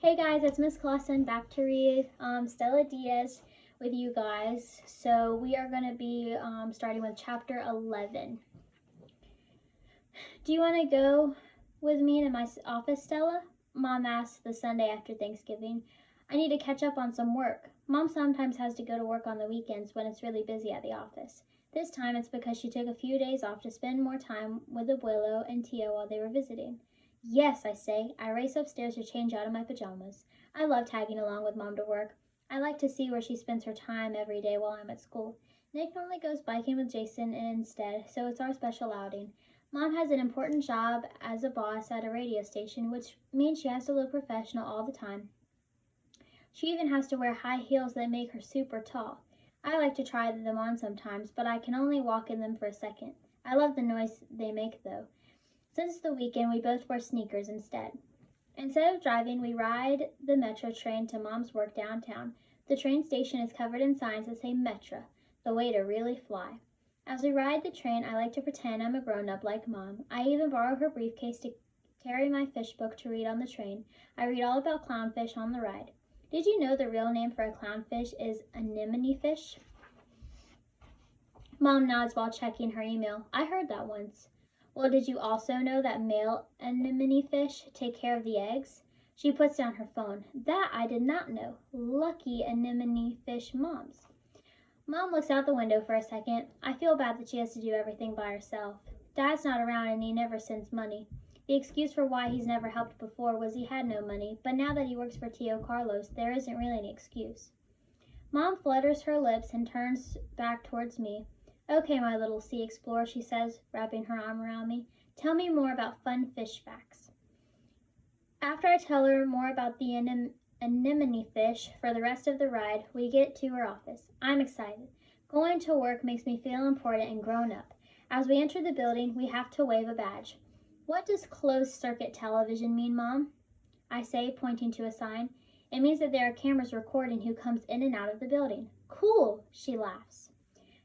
Hey guys, it's Miss Clausen back to read Stella Diaz with you guys. So we are going to be starting with chapter 11. Do you want to go with me to my office, Stella? Mom asked the Sunday after Thanksgiving. I need to catch up on some work. Mom sometimes has to go to work on the weekends when it's really busy at the office. This time it's because she took a few days off to spend more time with Abuelo and Tia while they were visiting. Yes, I say. I race upstairs to change out of my pajamas. I love tagging along with Mom to work. I like to see where she spends her time every day while I'm at school. Nick normally goes biking with Jason instead, so it's our special outing. Mom has an important job as a boss at a radio station, which means she has to look professional all the time. She even has to wear high heels that make her super tall. I like to try them on sometimes, but I can only walk in them for a second. I love the noise they make, though. Since the weekend, we both wear sneakers instead. Instead of driving, we ride the Metro train to Mom's work downtown. The train station is covered in signs that say Metra, the way to really fly. As we ride the train, I like to pretend I'm a grown-up like Mom. I even borrow her briefcase to carry my fish book to read on the train. I read all about clownfish on the ride. Did you know the real name for a clownfish is anemone fish? Mom nods while checking her email. I heard that once. Well, did you also know that male anemone fish take care of the eggs? She puts down her phone. That I did not know. Lucky anemone fish moms. Mom looks out the window for a second. I feel bad that she has to do everything by herself. Dad's not around and he never sends money. The excuse for why he's never helped before was he had no money, but now that he works for Tio Carlos, there isn't really any excuse. Mom flutters her lips and turns back towards me. Okay, my little sea explorer, she says, wrapping her arm around me. Tell me more about fun fish facts. After I tell her more about the anemone fish for the rest of the ride, we get to her office. I'm excited. Going to work makes me feel important and grown up. As we enter the building, we have to wave a badge. What does closed circuit television mean, Mom? I say, pointing to a sign. It means that there are cameras recording who comes in and out of the building. Cool, she laughs.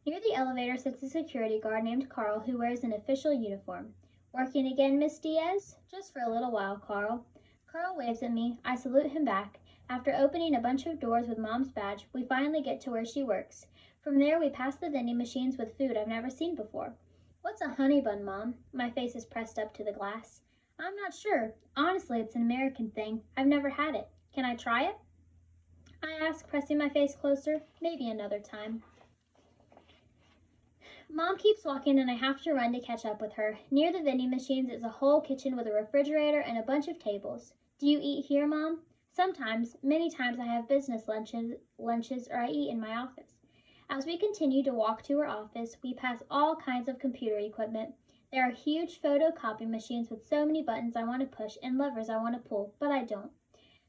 Near the elevator sits a security guard named Carl who wears an official uniform. Working again, Miss Diaz? Just for a little while, Carl. Carl waves at me. I salute him back. After opening a bunch of doors with Mom's badge, we finally get to where she works. From there, we pass the vending machines with food I've never seen before. What's a honey bun, Mom? My face is pressed up to the glass. I'm not sure. Honestly, it's an American thing. I've never had it. Can I try it? I ask, pressing my face closer. Maybe another time. Mom keeps walking and I have to run to catch up with her. Near the vending machines is a whole kitchen with a refrigerator and a bunch of tables. Do you eat here, Mom? Sometimes, many times I have business lunches or I eat in my office. As we continue to walk to her office, we pass all kinds of computer equipment. There are huge photocopy machines with so many buttons I want to push and levers I want to pull, but I don't.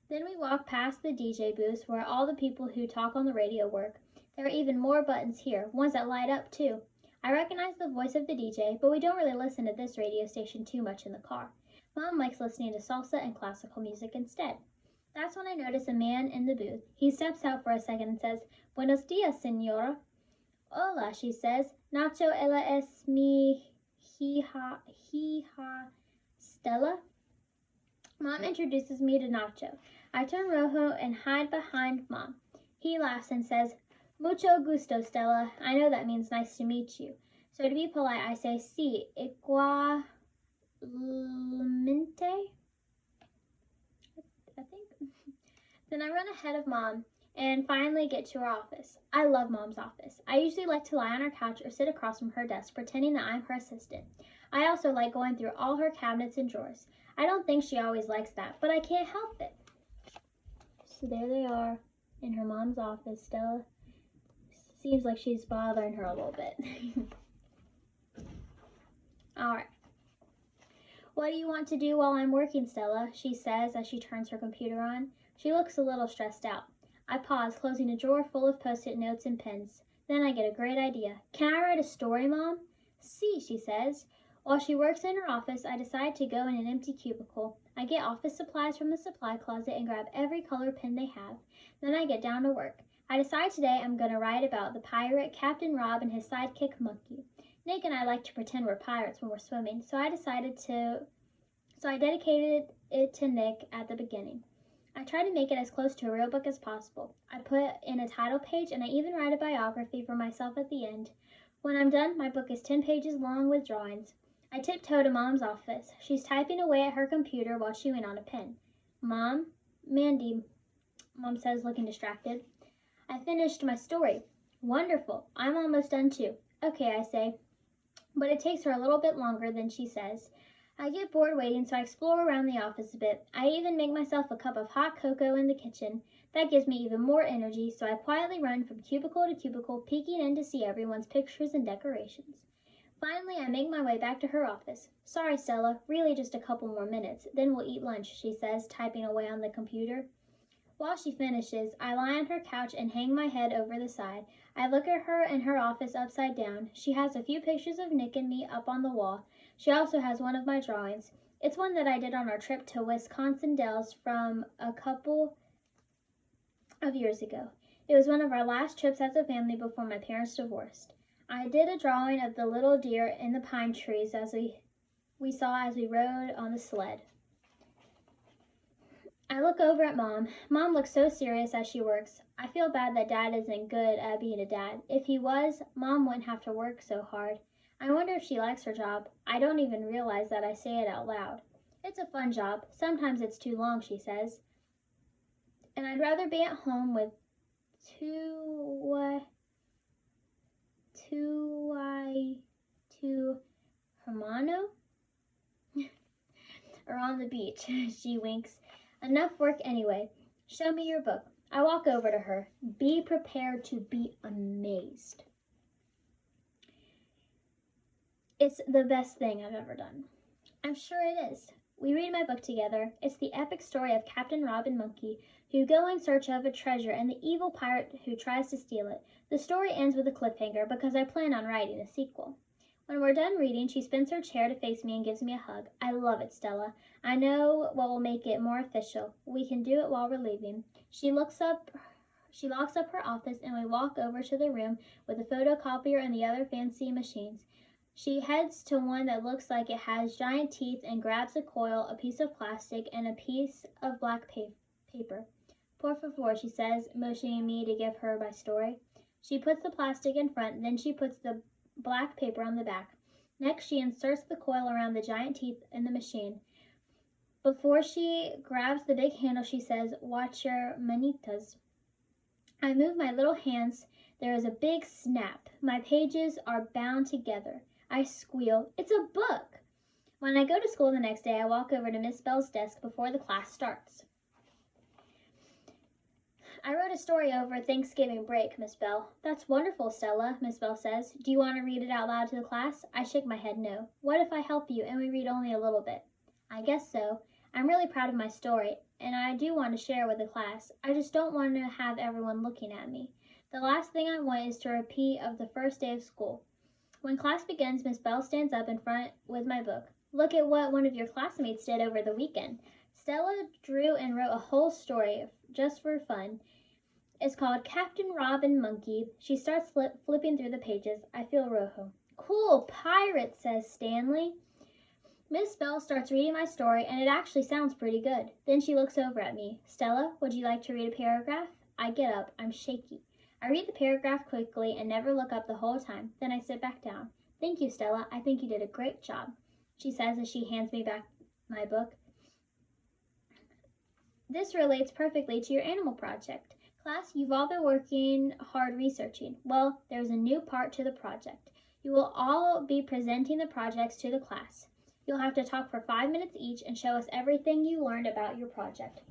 Then we walk past the DJ booth where all the people who talk on the radio work. There are even more buttons here, ones that light up too. I recognize the voice of the DJ, but we don't really listen to this radio station too much in the car. Mom likes listening to salsa and classical music instead. That's when I notice a man in the booth. He steps out for a second and says, Buenos dias, señora. Hola, she says. Nacho, ella es mi hija Stella. Mom introduces me to Nacho. I turn rojo and hide behind Mom. He laughs and says, Mucho gusto, Stella. I know that means nice to meet you. So to be polite, I say, sí, igualmente. I think. Then I run ahead of Mom and finally get to her office. I love Mom's office. I usually like to lie on her couch or sit across from her desk, pretending that I'm her assistant. I also like going through all her cabinets and drawers. I don't think she always likes that, but I can't help it. So there they are in her mom's office. Stella seems like she's bothering her a little bit. All right. What do you want to do while I'm working, Stella? She says as she turns her computer on. She looks a little stressed out. I pause, closing a drawer full of post-it notes and pens. Then I get a great idea. Can I write a story, Mom? See, she says. While she works in her office, I decide to go in an empty cubicle. I get office supplies from the supply closet and grab every color pen they have. Then I get down to work. I decide today I'm going to write about the pirate Captain Rob and his sidekick Monkey. Nick and I like to pretend we're pirates when we're swimming, so I dedicated it to Nick at the beginning. I try to make it as close to a real book as possible. I put in a title page and I even write a biography for myself at the end. When I'm done, my book is 10 pages long with drawings. I tiptoe to Mom's office. She's typing away at her computer while chewing on a pen. Mom? Mandy, Mom says, looking distracted. I finished my story. Wonderful. I'm almost done too. Okay, I say. But it takes her a little bit longer than she says. I get bored waiting, so I explore around the office a bit. I even make myself a cup of hot cocoa in the kitchen. That gives me even more energy, so I quietly run from cubicle to cubicle, peeking in to see everyone's pictures and decorations. Finally, I make my way back to her office. Sorry, Stella, really just a couple more minutes. Then we'll eat lunch, she says, typing away on the computer. While she finishes, I lie on her couch and hang my head over the side. I look at her in her office upside down. She has a few pictures of Nick and me up on the wall. She also has one of my drawings. It's one that I did on our trip to Wisconsin Dells from a couple of years ago. It was one of our last trips as a family before my parents divorced. I did a drawing of the little deer in the pine trees as we saw as we rode on the sled. I look over at Mom. Mom looks so serious as she works. I feel bad that Dad isn't good at being a dad. If he was, Mom wouldn't have to work so hard. I wonder if she likes her job. I don't even realize that I say it out loud. It's a fun job. Sometimes it's too long, she says. And I'd rather be at home with Hermano? Or on the beach. She winks. Enough work anyway. Show me your book. I walk over to her. Be prepared to be amazed. It's the best thing I've ever done. I'm sure it is. We read my book together. It's the epic story of Captain Robin Monkey, who go in search of a treasure and the evil pirate who tries to steal it. The story ends with a cliffhanger because I plan on writing a sequel. When we're done reading, she spins her chair to face me and gives me a hug. I love it, Stella. I know what will make it more official. We can do it while we're leaving. She locks up her office and we walk over to the room with the photocopier and the other fancy machines. She heads to one that looks like it has giant teeth and grabs a coil, a piece of plastic, and a piece of black paper. Por favor, she says, motioning me to give her my story. She puts the plastic in front, then she puts the black paper on the back. Next, she inserts the coil around the giant teeth in the machine. Before she grabs the big handle, she says, watch your manitas. I move my little hands. There is a big snap. My pages are bound together. I squeal. It's a book. When I go to school the next day, I walk over to Miss Bell's desk before the class starts. I wrote a story over Thanksgiving break, Miss Bell. That's wonderful, Stella, Miss Bell says. Do you want to read it out loud to the class? I shake my head no. What if I help you and we read only a little bit? I guess so. I'm really proud of my story, and I do want to share with the class. I just don't want to have everyone looking at me. The last thing I want is to repeat of the first day of school. When class begins, Miss Bell stands up in front with my book. Look at what one of your classmates did over the weekend. Stella drew and wrote a whole story just for fun. It's called Captain Robin Monkey. She starts flipping through the pages. I feel rojo. Cool pirate, says Stanley. Miss Bell starts reading my story, and it actually sounds pretty good. Then she looks over at me. Stella, would you like to read a paragraph? I get up. I'm shaky. I read the paragraph quickly and never look up the whole time. Then I sit back down. Thank you, Stella. I think you did a great job, she says as she hands me back my book. This relates perfectly to your animal project. Class, you've all been working hard researching. Well, there's a new part to the project. You will all be presenting the projects to the class. You'll have to talk for 5 minutes each and show us everything you learned about your project.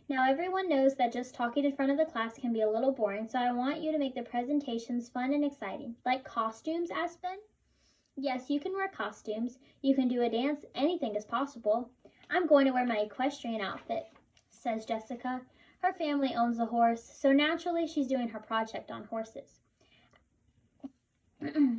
Now, everyone knows that just talking in front of the class can be a little boring, so I want you to make the presentations fun and exciting. Like costumes, Aspen? Yes, you can wear costumes. You can do a dance. Anything is possible. I'm going to wear my equestrian outfit, says Jessica. Her family owns a horse, so naturally she's doing her project on horses.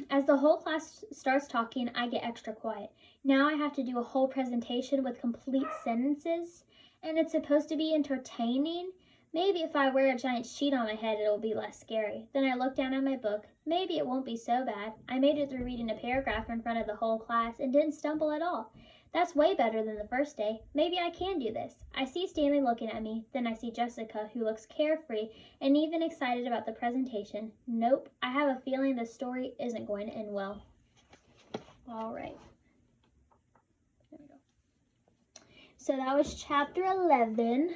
As the whole class starts talking, I get extra quiet. Now I have to do a whole presentation with complete sentences, and it's supposed to be entertaining. Maybe if I wear a giant sheet on my head, it'll be less scary. Then I look down at my book. Maybe it won't be so bad. I made it through reading a paragraph in front of the whole class and didn't stumble at all. That's way better than the first day. Maybe I can do this. I see Stanley looking at me. Then I see Jessica, who looks carefree and even excited about the presentation. Nope, I have a feeling this story isn't going to end well. All right. There we go. So that was chapter 11.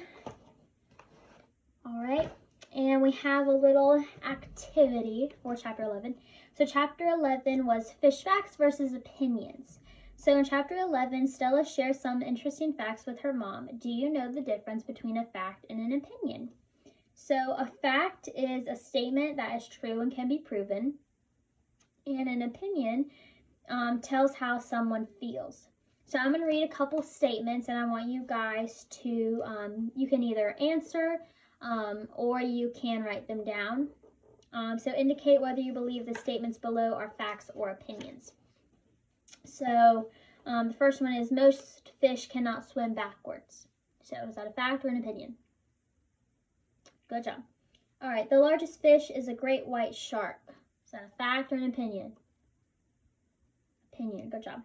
All right. And we have a little activity for chapter 11. So chapter 11 was fish facts versus opinions. So in chapter 11, Stella shares some interesting facts with her mom. Do you know the difference between a fact and an opinion? So a fact is a statement that is true and can be proven. And an opinion tells how someone feels. So I'm going to read a couple statements, and I want you guys to, you can either answer or you can write them down. So indicate whether you believe the statements below are facts or opinions. So the first one is most fish cannot swim backwards. So is that a fact or an opinion? Good job. All right, the largest fish is a great white shark. Is that a fact or an opinion? Opinion, good job.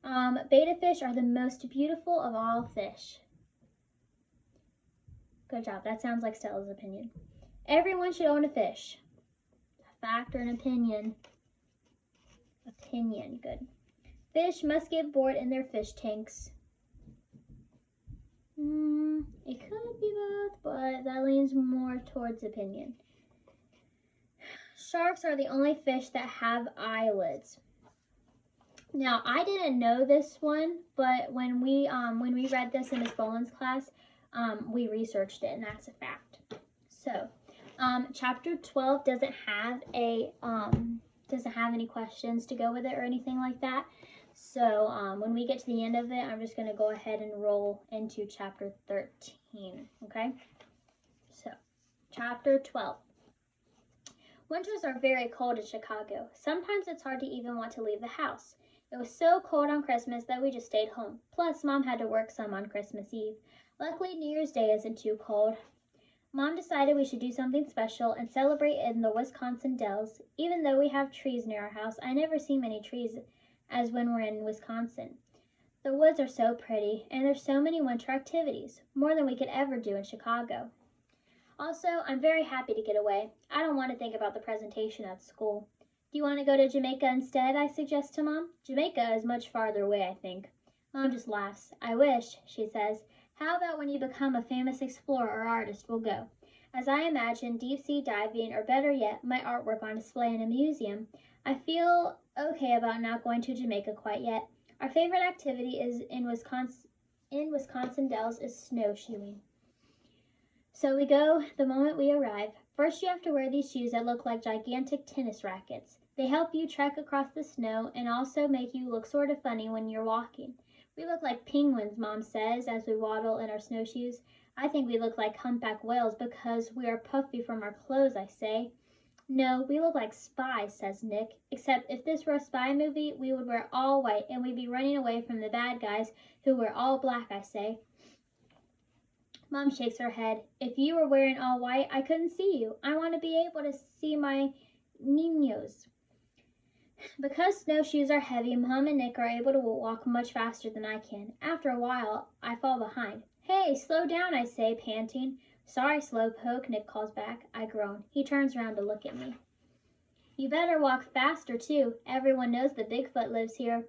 Betta fish are the most beautiful of all fish. Good job, that sounds like Stella's opinion. Everyone should own a fish. A fact or an opinion? Opinion, good. Fish must get bored in their fish tanks. It could be both, but that leans more towards opinion. Sharks are the only fish that have eyelids. Now, I didn't know this one, but when we read this in Miss Boland's class, we researched it, and that's a fact. So, chapter 12 doesn't have any questions to go with it or anything like that. So, when we get to the end of it, I'm just going to go ahead and roll into chapter 13, okay? So, chapter 12. Winters are very cold in Chicago. Sometimes it's hard to even want to leave the house. It was so cold on Christmas that we just stayed home. Plus, Mom had to work some on Christmas Eve. Luckily, New Year's Day isn't too cold. Mom decided we should do something special and celebrate in the Wisconsin Dells. Even though we have trees near our house, I never see many trees as when we're in Wisconsin. The woods are so pretty, and there's so many winter activities, more than we could ever do in Chicago. Also, I'm very happy to get away. I don't want to think about the presentation at school. Do you want to go to Jamaica instead? I suggest to Mom. Jamaica is much farther away, I think. Mom just laughs. I wish, she says. How about when you become a famous explorer or artist, we'll go. As I imagine deep sea diving, or better yet, my artwork on display in a museum, I feel okay about not going to Jamaica quite yet. Our favorite activity is in Wisconsin Dells is snowshoeing. So we go the moment we arrive. First, you have to wear these shoes that look like gigantic tennis rackets. They help you trek across the snow and also make you look sort of funny when you're walking. We look like penguins, Mom says, as we waddle in our snowshoes. I think we look like humpback whales because we are puffy from our clothes, I say. No, we look like spies, says Nick. Except if this were a spy movie, we would wear all white and we'd be running away from the bad guys who wear all black, I say. Mom shakes her head. If you were wearing all white, I couldn't see you. I want to be able to see my niños. Because snowshoes are heavy, Mom and Nick are able to walk much faster than I can. After a while, I fall behind. Hey, slow down, I say, panting. Sorry, Slowpoke, Nick calls back. I groan. He turns around to look at me. You better walk faster, too. Everyone knows that Bigfoot lives here.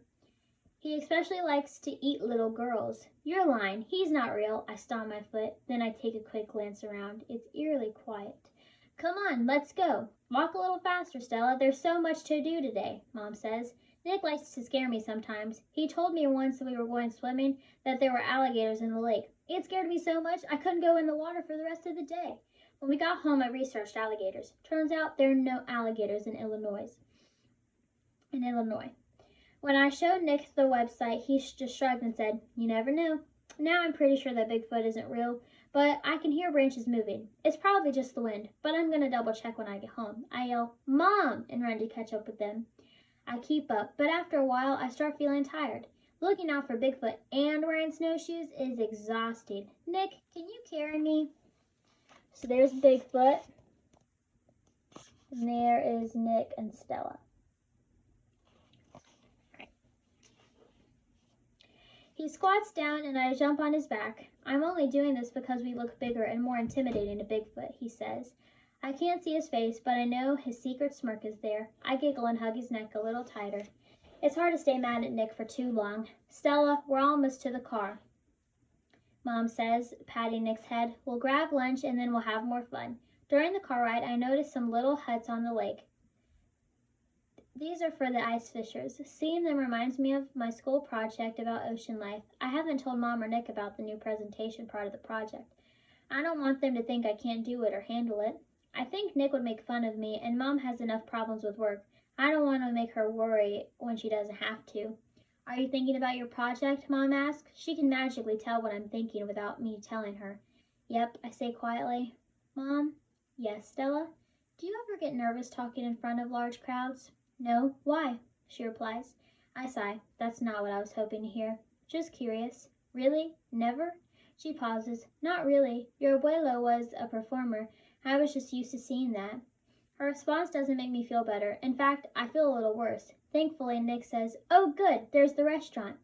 He especially likes to eat little girls. You're lying. He's not real. I stomp my foot. Then I take a quick glance around. It's eerily quiet. Come on, let's go. Walk a little faster, Stella. There's so much to do today, Mom says. Nick likes to scare me sometimes. He told me once we were going swimming that there were alligators in the lake. It scared me so much I couldn't go in the water for the rest of the day. When we got home, I researched alligators. Turns out there are no alligators in Illinois. When I showed Nick the website, he just shrugged and said, You never know. Now I'm pretty sure that Bigfoot isn't real, but I can hear branches moving. It's probably just the wind, but I'm going to double check when I get home. I yell, Mom, and run to catch up with them. I keep up, but after a while, I start feeling tired. Looking out for Bigfoot and wearing snowshoes is exhausting. Nick, can you carry me? So there's Bigfoot, and there is Nick and Stella. He squats down and I jump on his back. I'm only doing this because we look bigger and more intimidating to Bigfoot, he says. I can't see his face, but I know his secret smirk is there. I giggle and hug his neck a little tighter. It's hard to stay mad at Nick for too long. Stella, we're almost to the car, Mom says, patting Nick's head. We'll grab lunch and then we'll have more fun. During the car ride, I noticed some little huts on the lake. These are for the ice fishers. Seeing them reminds me of my school project about ocean life. I haven't told Mom or Nick about the new presentation part of the project. I don't want them to think I can't do it or handle it. I think Nick would make fun of me, and Mom has enough problems with work. I don't want to make her worry when she doesn't have to. Are you thinking about your project? Mom asks. She can magically tell what I'm thinking without me telling her. Yep, I say quietly. Mom? Yes, Stella? Do you ever get nervous talking in front of large crowds? No. Why? She replies. I sigh. That's not what I was hoping to hear. Just curious. Really? Never? She pauses. Not really. Your abuelo was a performer. I was just used to seeing that. Her response doesn't make me feel better. In fact, I feel a little worse. Thankfully, Nick says, Oh, good, there's the restaurant.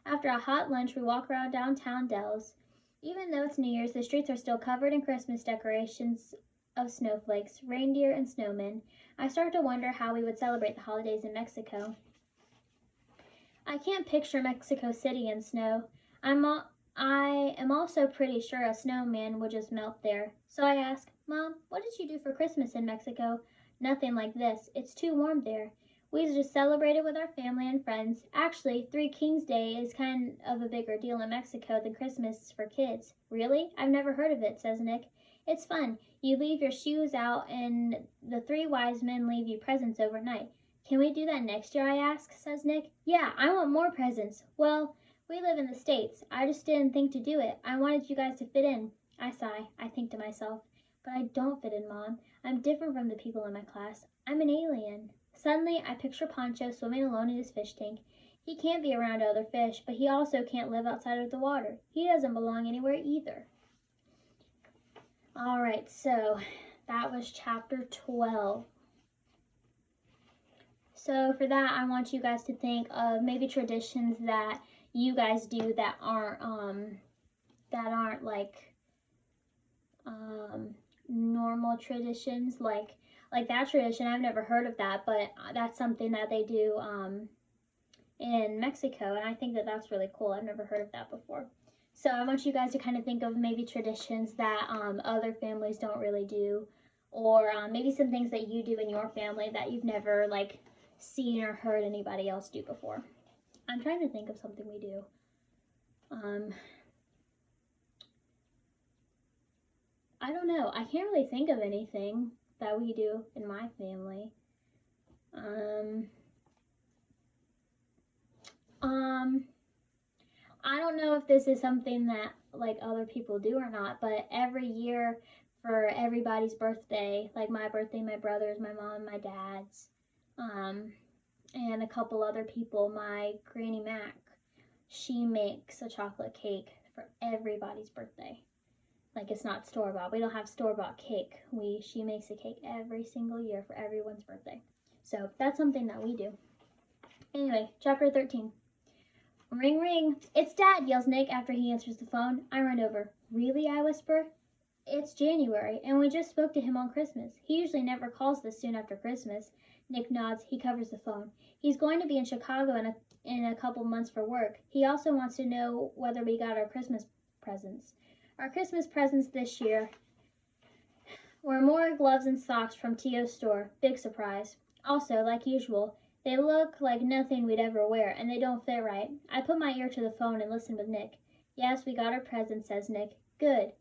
After a hot lunch, we walk around downtown Dells. Even though it's New Year's, the streets are still covered in Christmas decorations of snowflakes, reindeer, and snowmen. I start to wonder how we would celebrate the holidays in Mexico. I can't picture Mexico City in snow. I am also pretty sure a snowman would just melt there. So I ask, Mom, what did you do for Christmas in Mexico? Nothing like this. It's too warm there. We just celebrated with our family and friends. Actually, Three Kings Day is kind of a bigger deal in Mexico than Christmas for kids. Really? I've never heard of it, says Nick. It's fun. You leave your shoes out and the three wise men leave you presents overnight. Can we do that next year, I ask, says Nick. Yeah, I want more presents. Well, we live in the States. I just didn't think to do it. I wanted you guys to fit in. I sigh. I think to myself, but I don't fit in, Mom. I'm different from the people in my class. I'm an alien. Suddenly, I picture Pancho swimming alone in his fish tank. He can't be around other fish, but he also can't live outside of the water. He doesn't belong anywhere either. All right, so that was chapter 12. So for that, I want you guys to think of maybe traditions that you guys do that aren't like normal traditions, like that tradition. I've never heard of that, but that's something that they do in Mexico, and I think that that's really cool. I've never heard of that before. So I want you guys to kind of think of maybe traditions that other families don't really do, or maybe some things that you do in your family that you've never like seen or heard anybody else do before. I'm trying to think of something we do. I don't know. I can't really think of anything that we do in my family. I don't know if this is something that like other people do or not, but every year for everybody's birthday, like my birthday, my brother's, my mom, my dad's, and a couple other people, my Granny Mac, she makes a chocolate cake for everybody's birthday. Like it's not store-bought. We don't have store-bought cake. She makes a cake every single year for everyone's birthday. So that's something that we do. Anyway, chapter 13. Ring, ring. It's Dad, yells Nick after he answers the phone. I run over. Really, I whisper. It's January, and we just spoke to him on Christmas. He usually never calls this soon after Christmas. Nick nods. He covers the phone. He's going to be in Chicago in a couple months for work. He also wants to know whether we got our Christmas presents. Our Christmas presents this year were more gloves and socks from Tio's store. Big surprise. Also, like usual, they look like nothing we'd ever wear, and they don't fit right. I put my ear to the phone and listen with Nick. Yes, we got our presents, says Nick. Good.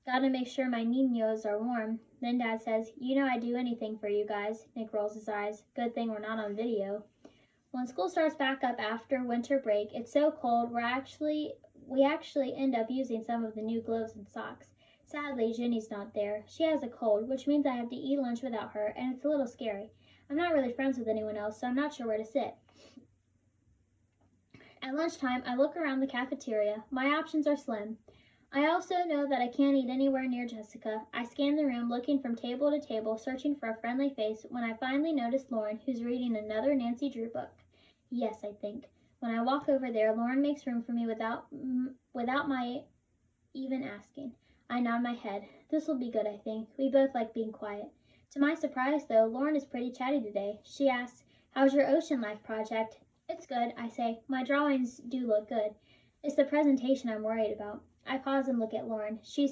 Gotta make sure my niños are warm. Then Dad says, you know I'd do anything for you guys. Nick rolls his eyes. Good thing we're not on video. When school starts back up after winter break, it's so cold we actually end up using some of the new gloves and socks. Sadly, Jenny's not there. She has a cold, which means I have to eat lunch without her, and it's a little scary. I'm not really friends with anyone else, so I'm not sure where to sit. At lunchtime, I look around the cafeteria. My options are slim. I also know that I can't eat anywhere near Jessica. I scan the room, looking from table to table, searching for a friendly face, when I finally notice Lauren, who's reading another Nancy Drew book. Yes, I think. When I walk over there, Lauren makes room for me without my even asking. I nod my head. This will be good, I think. We both like being quiet. To my surprise, though, Lauren is pretty chatty today. She asks, "How's your ocean life project?" "It's good," I say. "My drawings do look good. It's the presentation I'm worried about." I pause and look at Lauren. She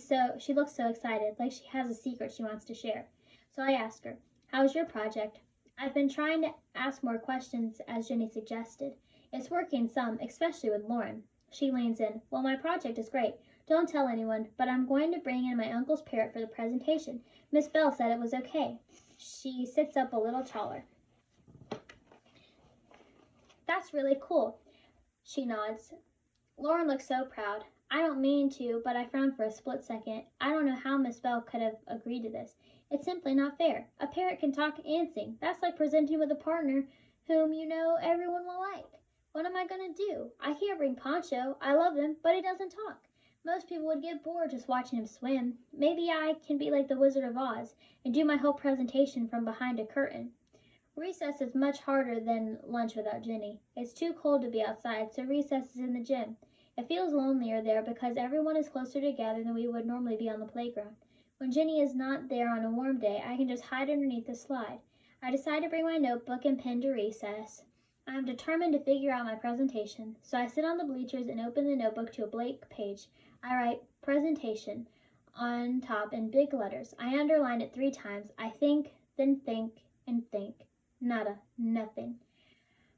looks so excited, like she has a secret she wants to share. So I ask her, "How's your project?" I've been trying to ask more questions, as Jenny suggested. It's working some, especially with Lauren. She leans in. "Well, my project is great. Don't tell anyone, but I'm going to bring in my uncle's parrot for the presentation. Miss Bell said it was okay." She sits up a little taller. "That's really cool." She nods. Lauren looks so proud. I don't mean to, but I frown for a split second. I don't know how Miss Bell could have agreed to this. It's simply not fair. A parrot can talk and sing. That's like presenting with a partner whom you know everyone will like. What am I going to do? I can't bring Poncho. I love him, but he doesn't talk. Most people would get bored just watching him swim. Maybe I can be like the Wizard of Oz and do my whole presentation from behind a curtain. Recess is much harder than lunch without Jenny. It's too cold to be outside, so recess is in the gym. It feels lonelier there because everyone is closer together than we would normally be on the playground. When Jenny is not there on a warm day, I can just hide underneath the slide. I decide to bring my notebook and pen to recess. I am determined to figure out my presentation, so I sit on the bleachers and open the notebook to a blank page. I write "presentation" on top in big letters. I underline it 3 times. I think, then think, and think. Nada, nothing.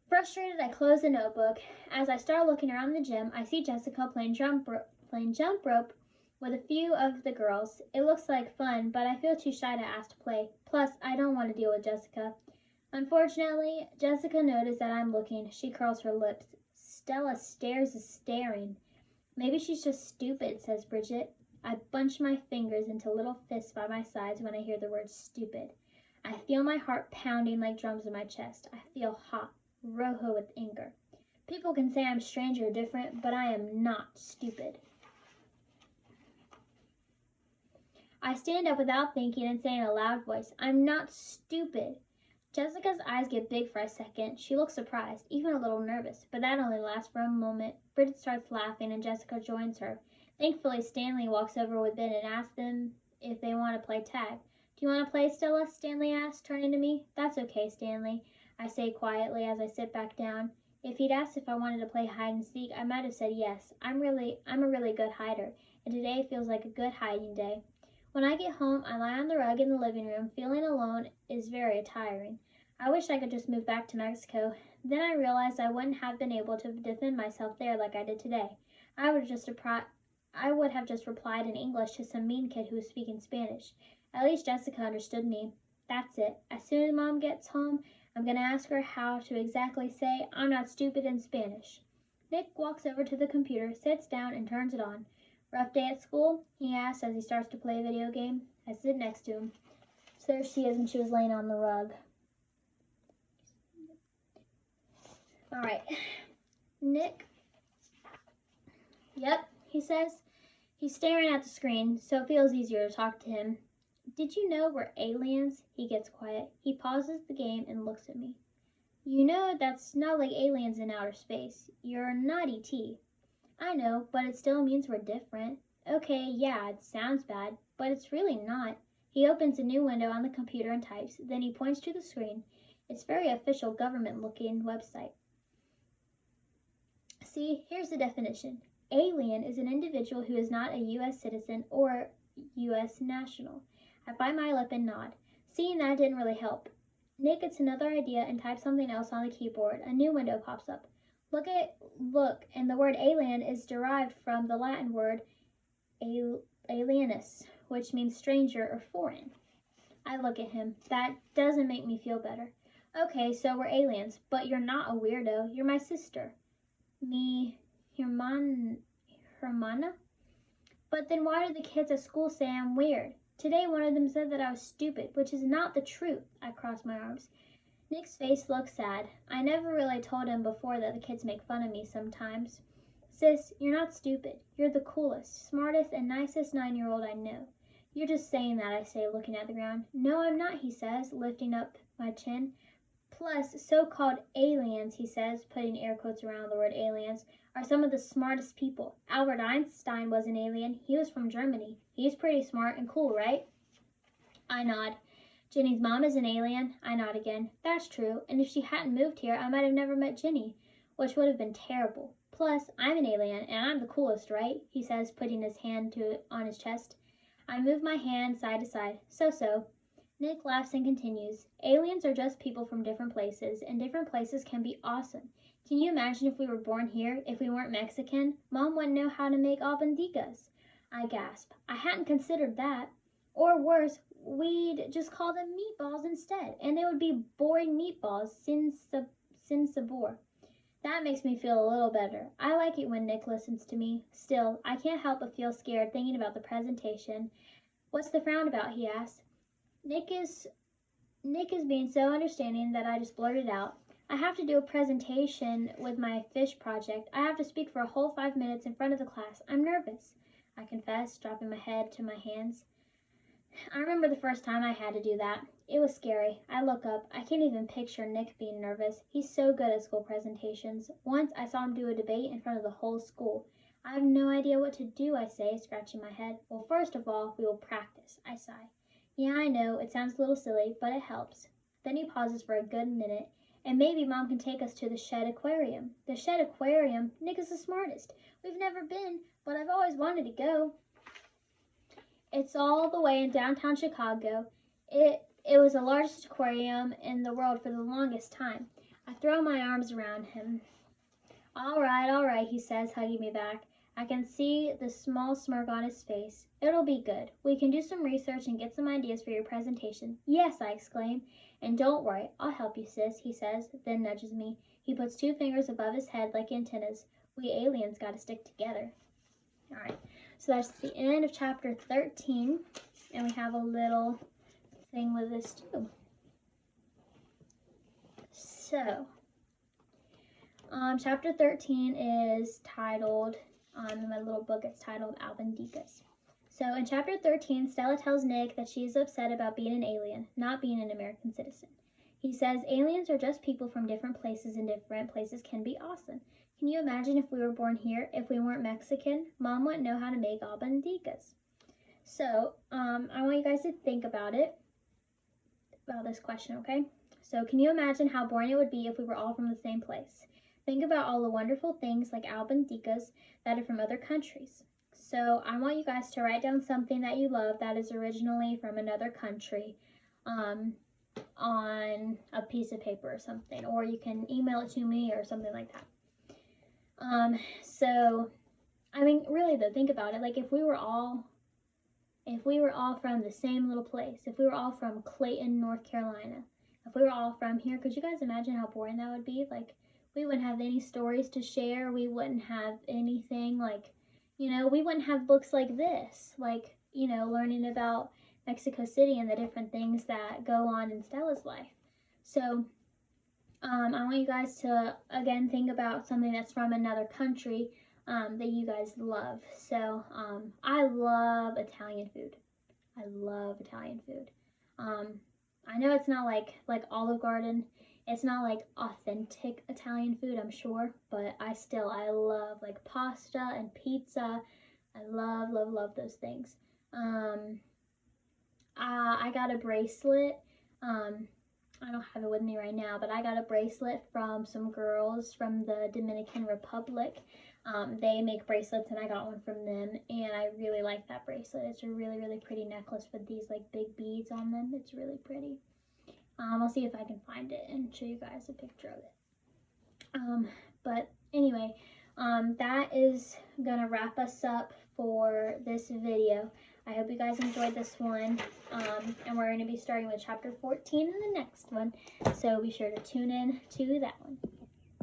Frustrated, I close the notebook. As I start looking around the gym, I see Jessica playing jump rope with a few of the girls. It looks like fun, but I feel too shy to ask to play. Plus, I don't want to deal with Jessica. Unfortunately, Jessica noticed that I'm looking. She curls her lips. Stella stares is staring. "Maybe she's just stupid," says Bridget. I bunch my fingers into little fists by my sides when I hear the word stupid. I feel my heart pounding like drums in my chest. I feel hot, rojo with anger. People can say I'm strange or different, but I am not stupid. I stand up without thinking and say in a loud voice, "I'm not stupid." Jessica's eyes get big for a second. She looks surprised, even a little nervous, but that only lasts for a moment. Bridget starts laughing and Jessica joins her. Thankfully, Stanley walks over with Ben and asks them if they want to play tag. "Do you want to play, Stella?" Stanley asks, turning to me. "That's okay, Stanley," I say quietly as I sit back down. If he'd asked if I wanted to play hide and seek, I might have said yes. I'm a really good hider, and today feels like a good hiding day. When I get home, I lie on the rug in the living room. Feeling alone is very tiring. I wish I could just move back to Mexico. Then I realized I wouldn't have been able to defend myself there like I did today. I would have just replied in English to some mean kid who was speaking Spanish. At least Jessica understood me. That's it. As soon as Mom gets home, I'm going to ask her how to exactly say "I'm not stupid" in Spanish. Nick walks over to the computer, sits down, and turns it on. "Rough day at school?" he asks as he starts to play a video game. I sit next to him. So there she is, and she was laying on the rug. All right. Nick. "Yep," he says. He's staring at the screen, so it feels easier to talk to him. "Did you know we're aliens?" He gets quiet. He pauses the game and looks at me. "You know that's not like aliens in outer space. You're not ET. "I know, but it still means we're different." "Okay, yeah, it sounds bad, but it's really not." He opens a new window on the computer and types. Then he points to the screen. It's very official government-looking website. "See, here's the definition. Alien is an individual who is not a U.S. citizen or U.S. national." I bite my lip and nod. Seeing that didn't really help. Nick gets another idea and types something else on the keyboard. A new window pops up. Look, and the word alien is derived from the Latin word alienus, which means stranger or foreign. I look at him. That doesn't make me feel better. "Okay, so we're aliens, but you're not a weirdo. You're my sister." "Mi hermana?" "But then why do the kids at school say I'm weird? Today one of them said that I was stupid, which is not the truth." I cross my arms. Nick's face looks sad. I never really told him before that the kids make fun of me sometimes. "Sis, you're not stupid. You're the coolest, smartest, and nicest 9-year-old I know." "You're just saying that," I say, looking at the ground. "No, I'm not," he says, lifting up my chin. Plus, so-called aliens, he says, putting air quotes around the word aliens, are some of the smartest people. Albert Einstein was an alien. He was from Germany. He's pretty smart and cool, right? I nod. Jenny's mom is an alien. I nod again. That's true, and if she hadn't moved here, I might have never met Jenny, which would have been terrible. Plus, I'm an alien, and I'm the coolest, right? He says, putting his hand on his chest. I move my hand side to side. So. Nick laughs and continues. Aliens are just people from different places, and different places can be awesome. Can you imagine if we were born here, if we weren't Mexican? Mom wouldn't know how to make albondicas. I gasp. I hadn't considered that. Or worse, we'd just call them meatballs instead, and they would be boring meatballs, sin sabor. That makes me feel a little better. I like it when Nick listens to me. Still, I can't help but feel scared thinking about the presentation. What's the frown about? He asks. Nick is being so understanding that I just blurted out. I have to do a presentation with my fish project. I have to speak for a whole 5 minutes in front of the class. I'm nervous, I confess, dropping my head to my hands. I remember the first time I had to do that. It was scary. I look up. I can't even picture Nick being nervous. He's so good at school presentations. Once I saw him do a debate in front of the whole school. I have no idea what to do, I say, scratching my head. Well, first of all, we will practice, I sigh. Yeah, I know, it sounds a little silly, but it helps. Then he pauses for a good minute, and maybe Mom can take us to the Shed Aquarium. The Shed Aquarium? Nick is the smartest. We've never been, but I've always wanted to go. It's all the way in downtown Chicago. It was the largest aquarium in the world for the longest time. I throw my arms around him. All right, he says, hugging me back. I can see the small smirk on his face. It'll be good. We can do some research and get some ideas for your presentation. Yes, I exclaim. And don't worry, I'll help you, sis, he says, then nudges me. He puts 2 fingers above his head like antennas. We aliens gotta stick together. All right, so that's the end of chapter 13, and we have a little thing with this too. So, chapter 13 is titled, in my little book, it's titled Albondicas. So in chapter 13, Stella tells Nick that she's upset about being an alien, not being an American citizen. He says aliens are just people from different places, and different places can be awesome. Can you imagine if we were born here, if we weren't Mexican? Mom wouldn't know how to make albondicas. So I want you guys to think about this question, okay? So can you imagine how boring it would be if we were all from the same place? Think about all the wonderful things like albondicas that are from other countries. So I want you guys to write down something that you love that is originally from another country on a piece of paper or something, or you can email it to me or something like that. So I mean, really though, think about it. Like if we were all from the same little place, if we were all from Clayton, North Carolina, if we were all from here, could you guys imagine how boring that would be? Like we wouldn't have any stories to share. We wouldn't have anything like, we wouldn't have books like this, like, learning about Mexico City and the different things that go on in Stella's life. So I want you guys to, again, think about something that's from another country that you guys love. So I love Italian food. I love Italian food. I know it's not like Olive Garden. It's not like authentic Italian food, I'm sure, but I love like pasta and pizza. I love those things. I got a bracelet. I don't have it with me right now, but I got a bracelet from some girls from the Dominican Republic. They make bracelets, and I got one from them, and I really like that bracelet. It's a really, really pretty necklace with these like big beads on them. It's really pretty. I'll see if I can find it and show you guys a picture of it. But anyway, that is gonna wrap us up for this video. I hope you guys enjoyed this one, and we're going to be starting with chapter 14 in the next one, so be sure to tune in to that one.